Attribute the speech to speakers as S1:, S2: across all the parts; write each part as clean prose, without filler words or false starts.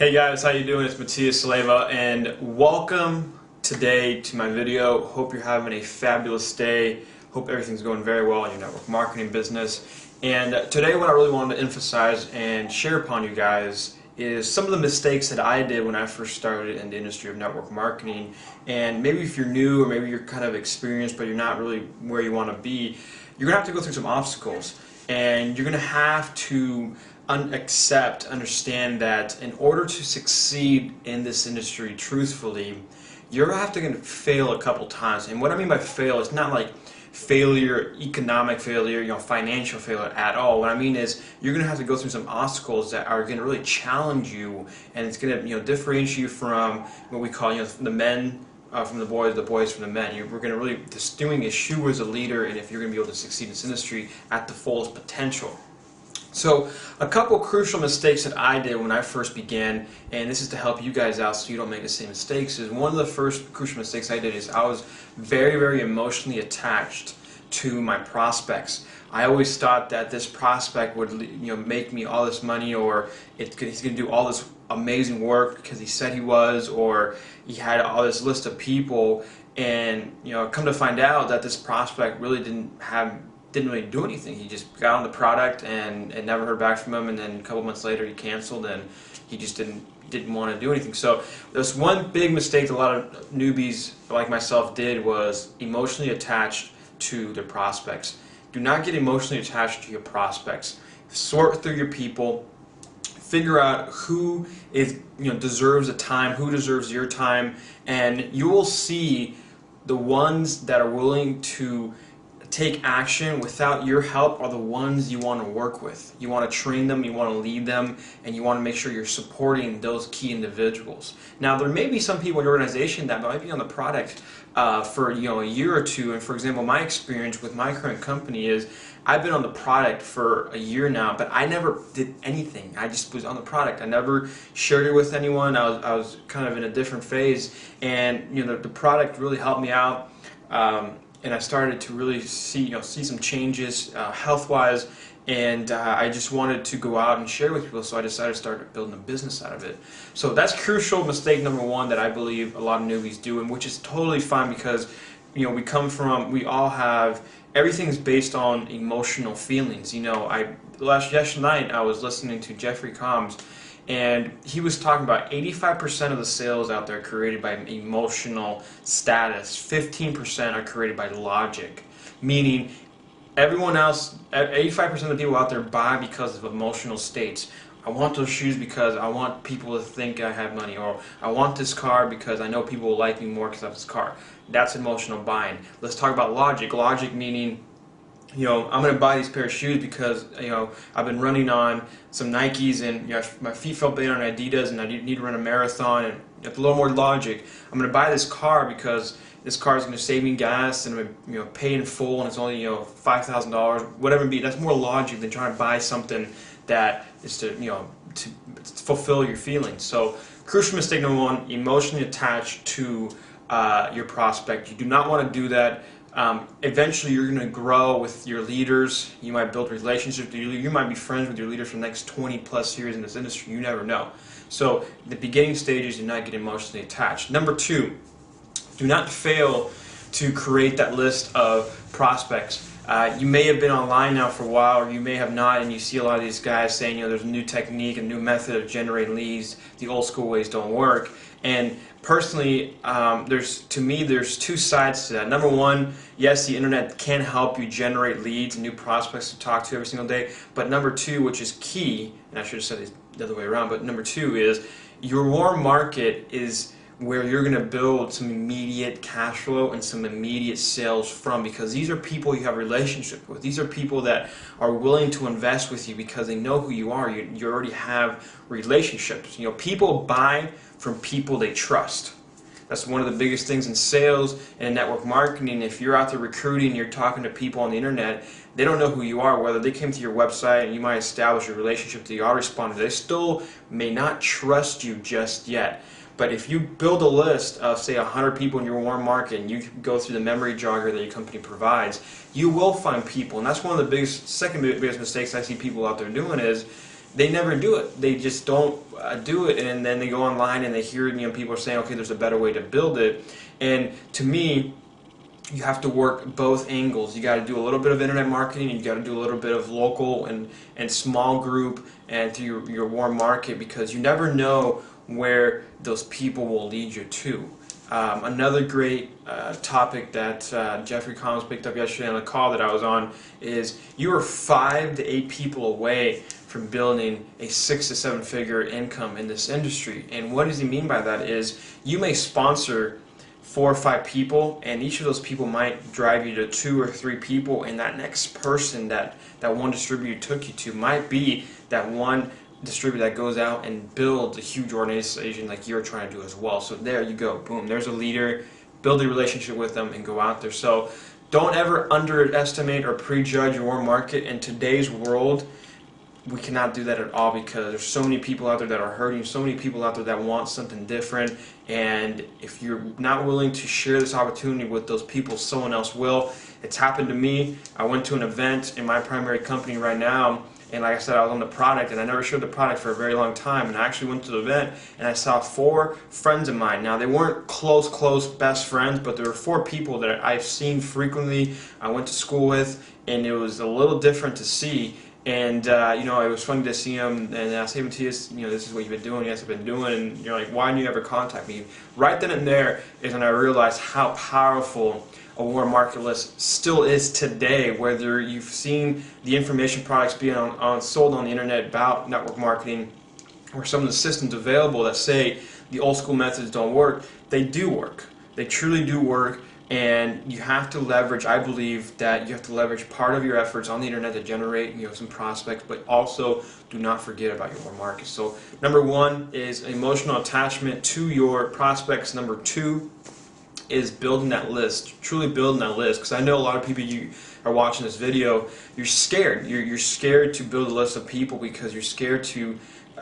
S1: Hey guys, how you doing? It's Matias Saleva and welcome today to my video. Hope you're having a fabulous day. Hope everything's going very well in your network marketing business. And today what I really wanted to emphasize and share upon you guys is some of the mistakes that I did when I first started in the industry of network marketing. And maybe if you're new or maybe you're kind of experienced but you're not really where you want to be, you're going to have to go through some obstacles. And you're going to have to understand that in order to succeed in this industry truthfully, you're going to have to fail a couple times. And what I mean by fail is not like failure, economic failure, financial failure at all. What I mean is you're going to have to go through some obstacles that are going to really challenge you, and it's going to differentiate you from what we call the men from the boys from the men. We're going to really distinguish you as a leader, and if you're going to be able to succeed in this industry at the fullest potential. So a couple crucial mistakes that I did when I first began, and this is to help you guys out so you don't make the same mistakes, is one of the first crucial mistakes I did is I was very, very emotionally attached to my prospects. I always thought that this prospect would make me all this money, or he's going to do all this amazing work because he said he was, or he had all this list of people, and come to find out that this prospect really didn't really do anything. He just got on the product and never heard back from him, and then a couple months later he canceled and he just didn't want to do anything. So there's one big mistake that a lot of newbies like myself did, was emotionally attached to their prospects. Do not get emotionally attached to your prospects. Sort through your people, figure out who deserves a time, who deserves your time, and you will see the ones that are willing to take action without your help are the ones you want to work with. You want to train them, you want to lead them, and you want to make sure you're supporting those key individuals. Now, there may be some people in your organization that might be on the product for a year or two, and for example, my experience with my current company is I've been on the product for a year now, but I never did anything. I just was on the product. I never shared it with anyone. I was kind of in a different phase, and the product really helped me out. And I started to really see some changes health-wise, and I just wanted to go out and share with people, so I decided to start building a business out of it. So that's crucial mistake number one that I believe a lot of newbies do, and which is totally fine, because we all have, everything's based on emotional feelings. Yesterday night I was listening to Jeffrey Combs, and he was talking about 85% of the sales out there are created by emotional status, 15% are created by logic, meaning everyone else, 85% of the people out there buy because of emotional states. I want those shoes because I want people to think I have money, or I want this car because I know people will like me more because I have this car. That's emotional buying. Let's talk about logic. Logic meaning, I'm going to buy these pair of shoes because I've been running on some Nikes, and my feet felt bad on Adidas, and I need to run a marathon, and a little more logic. I'm going to buy this car because this car is going to save me gas, and I'm going to pay in full, and it's only $5,000, whatever it be. That's more logic than trying to buy something that is to fulfill your feelings. So crucial mistake number one: emotionally attached to your prospect. You do not want to do that. Eventually you're going to grow with your leaders. You might build relationships with your leaders. You might be friends with your leaders for the next 20 plus years in this industry. You never know. So the beginning stages, do not get emotionally attached. Number two, do not fail to create that list of prospects. You may have been online now for a while, or you may have not, and you see a lot of these guys saying there's a new technique, a new method of generating leads. The old school ways don't work. And personally, there's two sides to that. Number one, yes, the internet can help you generate leads and new prospects to talk to every single day. But number two, which is key, and I should have said it the other way around, but number two is your warm market is where you're going to build some immediate cash flow and some immediate sales from, because these are people you have a relationship with. These are people that are willing to invest with you because they know who you are. You already have relationships. People buy from people they trust. That's one of the biggest things in sales and in network marketing. If you're out there recruiting, you're talking to people on the internet, they don't know who you are. Whether they came to your website and you might establish a relationship that you are responding to, they still may not trust you just yet. But if you build a list of, say, 100 people in your warm market, and you go through the memory jogger that your company provides, you will find people. And that's one of the second biggest mistakes I see people out there doing is, they never do it. They just don't do it, and then they go online and they hear people are saying, okay, there's a better way to build it. And to me, you have to work both angles. You got to do a little bit of internet marketing, and you got to do a little bit of local and small group and through your warm market, because you never know where those people will lead you to. Another great topic that Jeffrey Collins picked up yesterday on the call that I was on is you are 5 to 8 people away from building a 6 to 7 figure income in this industry. And what does he mean by that is you may sponsor 4 or 5 people, and each of those people might drive you to 2 or 3 people, and that next person that one distributor took you to might be that one distributor that goes out and builds a huge organization like you're trying to do as well. So there you go, boom, there's a leader. Build a relationship with them and go out there. So don't ever underestimate or prejudge your market. In today's world, we cannot do that at all, because there's so many people out there that are hurting, so many people out there that want something different, and if you're not willing to share this opportunity with those people, someone else will. It's happened to me. I went to an event in my primary company right now, and like I said, I was on the product, and I never shared the product for a very long time, and I actually went to the event and I saw 4 friends of mine. Now, they weren't close best friends, but there were 4 people that I've seen frequently, I went to school with, and it was a little different to see. And it was funny to see him, and I said, Matthias, this is what you've been doing. Yes, I've been doing. And you're like, why didn't you ever contact me? Right then and there is when I realized how powerful a warm market list still is today. Whether you've seen the information products being sold on the internet about network marketing, or some of the systems available that say the old school methods don't work, they do work. They truly do work. And you have to leverage, I believe that you have to leverage part of your efforts on the internet to generate some prospects, but also do not forget about your warm market. So number 1 is emotional attachment to your prospects. Number 2 is building that list, truly building that list. Because I know a lot of people, you are watching this video, you're scared. You're scared to build a list of people because you're scared to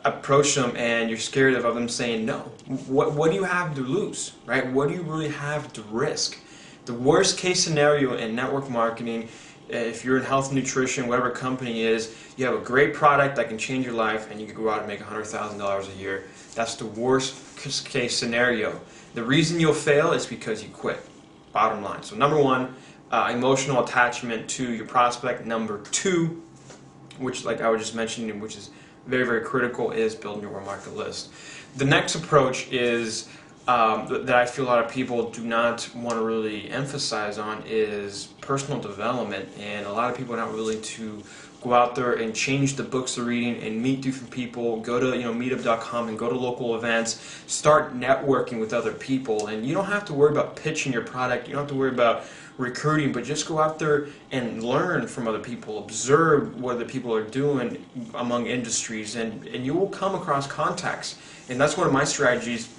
S1: approach them, and you're scared of them saying no. What do you have to lose, right? What do you really have to risk? The worst case scenario in network marketing, if you're in health and nutrition, whatever company is, you have a great product that can change your life, and you can go out and make $100,000 a year. That's the worst case scenario. The reason you'll fail is because you quit. Bottom line. So number 1, emotional attachment to your prospect. Number 2, which like I was just mentioning, which is very, very critical, is building your warm market list. The next approach is that I feel a lot of people do not want to really emphasize on is personal development, and a lot of people are not willing to go out there and change the books they're reading and meet different people. Go to meetup.com and go to local events. Start networking with other people, and you don't have to worry about pitching your product. You don't have to worry about recruiting, but just go out there and learn from other people. Observe what other people are doing among industries, and you will come across contacts. And that's one of my strategies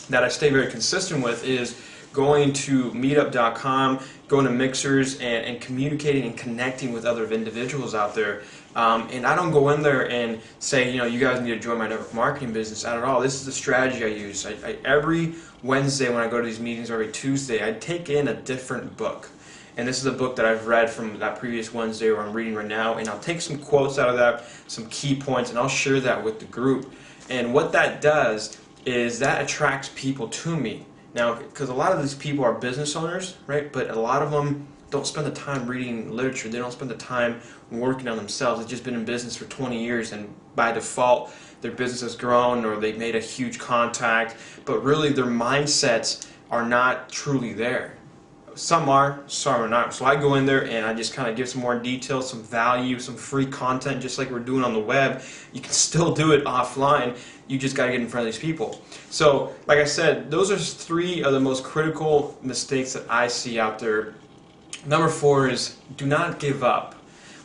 S1: that I stay very consistent with, is going to meetup.com, going to mixers, and communicating and connecting with other individuals out there. And I don't go in there and say, you guys need to join my network marketing business. Not at all. This is the strategy I use. Every Wednesday when I go to these meetings, or every Tuesday, I take in a different book. And this is a book that I've read from that previous Wednesday, or I'm reading right now, and I'll take some quotes out of that, some key points, and I'll share that with the group. And what that does is that attracts people to me. Now, because a lot of these people are business owners, right? But a lot of them don't spend the time reading literature. They don't spend the time working on themselves. They've just been in business for 20 years, and by default, their business has grown, or they've made a huge contact, but really their mindsets are not truly there. Some are, some are not. So I go in there and I just kind of give some more details, some value, some free content, just like we're doing on the web. You can still do it offline. You just got to get in front of these people. So, like I said, those are 3 of the most critical mistakes that I see out there. Number 4 is do not give up.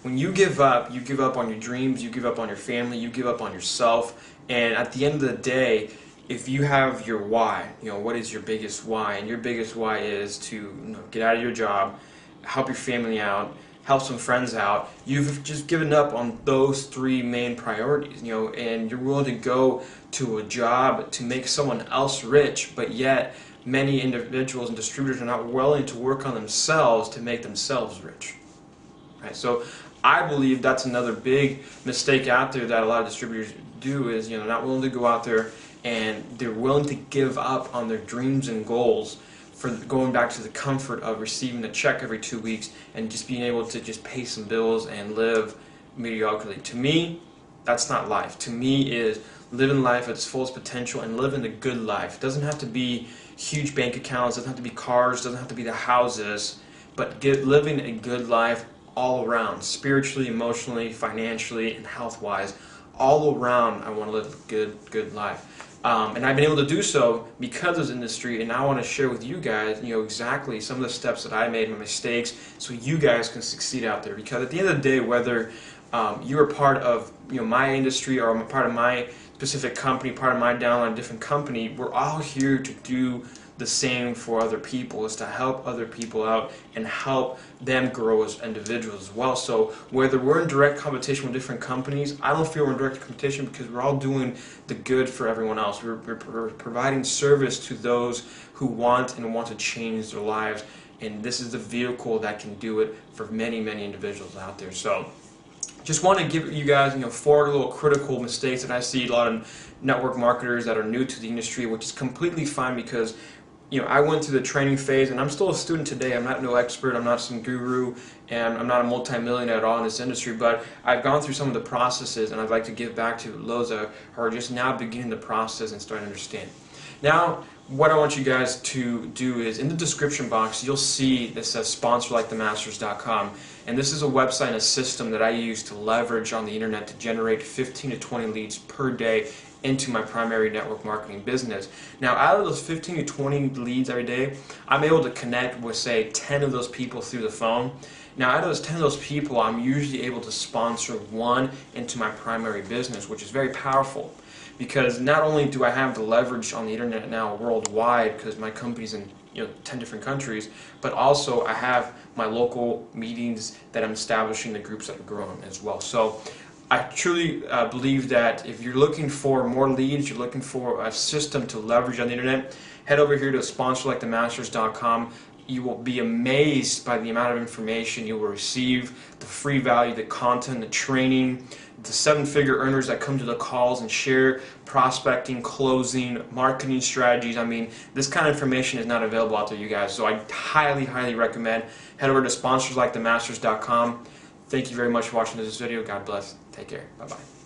S1: When you give up on your dreams, you give up on your family, you give up on yourself, and at the end of the day, if you have your why, what is your biggest why? And your biggest why is to get out of your job, help your family out, help some friends out. You've just given up on those 3 main priorities, and you're willing to go to a job to make someone else rich, but yet many individuals and distributors are not willing to work on themselves to make themselves rich. Right? So I believe that's another big mistake out there that a lot of distributors do, is not willing to go out there and they're willing to give up on their dreams and goals for going back to the comfort of receiving a check every 2 weeks and just being able to just pay some bills and live mediocrely. To me, that's not life. To me, is living life at its fullest potential and living a good life. It doesn't have to be huge bank accounts, doesn't have to be cars, doesn't have to be the houses, but living a good life all around, spiritually, emotionally, financially, and health-wise. All around, I want to live a good life. And I've been able to do so because of this industry, and I want to share with you guys, exactly some of the steps that I made, my mistakes, so you guys can succeed out there. Because at the end of the day, whether you're a part of my industry or I'm a part of my specific company, part of my downline, different company, we're all here to do the same for other people, is to help other people out and help them grow as individuals as well. So whether we're in direct competition with different companies, I don't feel we're in direct competition, because we're all doing the good for everyone else. We're providing service to those who want to change their lives, and this is the vehicle that can do it for many individuals out there. So just want to give you guys 4 little critical mistakes that I see a lot of network marketers that are new to the industry, which is completely fine, because I went through the training phase, and I'm still a student today. I'm not no expert, I'm not some guru, and I'm not a multi-millionaire at all in this industry, but I've gone through some of the processes, and I'd like to give back to those that are just now beginning the process and starting to understand. Now, what I want you guys to do is, in the description box, you'll see that says sponsorlikethemasters.com, and this is a website and a system that I use to leverage on the internet to generate 15 to 20 leads per day into my primary network marketing business. Now, out of those 15 to 20 leads every day, I'm able to connect with, say, 10 of those people through the phone. Now, out of those 10 of those people, I'm usually able to sponsor 1 into my primary business, which is very powerful, because not only do I have the leverage on the internet now worldwide, because my company's in 10 different countries, but also I have my local meetings that I'm establishing, the groups that are growing as well. So I truly believe that if you're looking for more leads, you're looking for a system to leverage on the internet, head over here to sponsorlikethemasters.com. You will be amazed by the amount of information you will receive, the free value, the content, the training, the 7-figure earners that come to the calls and share prospecting, closing, marketing strategies. I mean, this kind of information is not available out there, you guys. So I highly recommend head over to sponsorlikethemasters.com. Thank you very much for watching this video. God bless. Take care. Bye-bye.